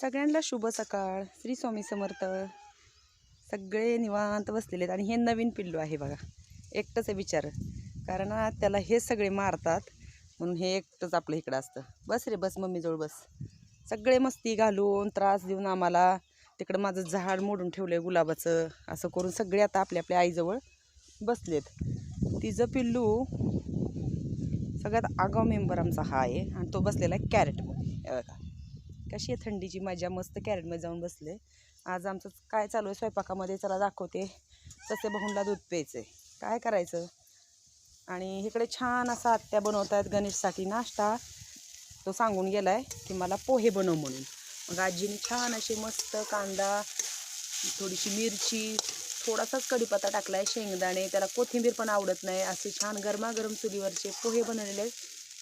सगळ्यांना शुभ सकाळ. श्री स्वामी समर्थ. सगळे निवांत बसलेले आहेत आणि हे नवीन पिल्लू आहे बघा. एकटंच आहे बिचार, कारण त्याला हे सगळे मारतात म्हणून हे एकटंच आपलं इकडं असतं. बस रे बस, मम्मीजवळ बस. सगळे मस्ती घालून त्रास देऊन आम्हाला. तिकडं माझं झाड मोडून ठेवलं आहे गुलाबाचं. असं करून सगळे आता आपल्या आपल्या आईजवळ बसलेत. तिचं पिल्लू सगळ्यात आगाव मेंबर आमचा हा आहे आणि तो बसलेला आहे कॅरेटमध्ये. बघा कशी आहे थंडीची मजा, मस्त कॅरेटमध्ये जाऊन बसले. आज आमचं काय चालू आहे स्वयंपाकामध्ये, चला दाखवते. तसे भाऊंला दूध प्यायचं काय करायचं. आणि इकडे छान असा आत्या बनवत आहेत गणेशसाठी नाश्ता. तो सांगून गेला आहे की मला पोहे बनव म्हणून. मग आजीने छान असे मस्त कांदा, थोडीशी मिरची, थोडासाच कढीपत्ता टाकला आहे, शेंगदाणे, त्याला कोथिंबीर पण आवडत नाही, असे छान गरमागरम चुलीवरचे पोहे बनवलेले आहेत.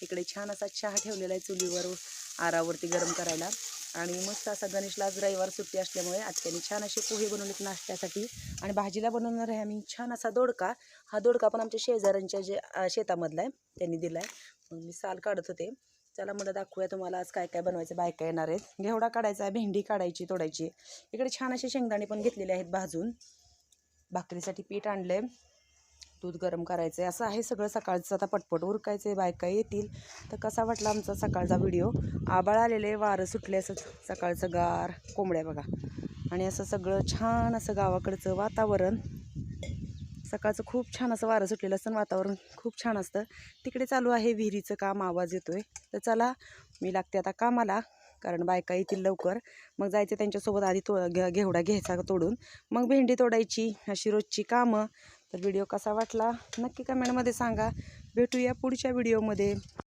इकडे छान असा चहा ठेवलेला आहे चुलीवर आरावरती गरम करायला. आणि मस्त असा गणेशला आज रविवार सुट्टी असल्यामुळे आत्याने छान असे पोहे बनवलेत नाश्त्यासाठी. आणि भाजीला बनवणार आहे आम्ही छान असा दोडका. हा दोडका पण आमच्या शेजाऱ्यांच्या जे शेतामधला आहे त्यांनी दिला आहे. मग मी साल काढत होते. चला म्हणलं दाखवूया तुम्हाला आज काय काय बनवायचं. बायका येणार आहेत. घेवडा काढायचा आहे, भेंडी काढायची तोडायची. इकडे छान असे शेंगदाणे पण घेतलेले आहेत भाजून. भाकरीसाठी पीठ आणलं, दूध गरम करायचं आहे. असं आहे सगळं सकाळचं. आता पटपट उरकायचं आहे, बायका येतील. तर कसा वाटला आमचा सकाळचा व्हिडिओ. आबाळ आलेले, वारं सुटले, असं सकाळचं गार, कोंबड्या बघा. आणि असं सगळं छान असं गावाकडचं वातावरण. सकाळचं खूप छान असं वारं सुटलेलं असतं, वातावरण खूप छान असतं. तिकडे चालू आहे विहिरीचं काम, आवाज येतोय. तर चला मी लागते आता कामाला, कारण बायका येतील लवकर. मग जायचं त्यांच्यासोबत. आधी घेवडा घ्यायचा तोडून, मग भेंडी तोडायची. अशी रोजची कामं. तर व्हिडिओ कसा वाटला नक्की कमेंटमध्ये सांगा. भेटूया पुढच्या व्हिडिओमध्ये.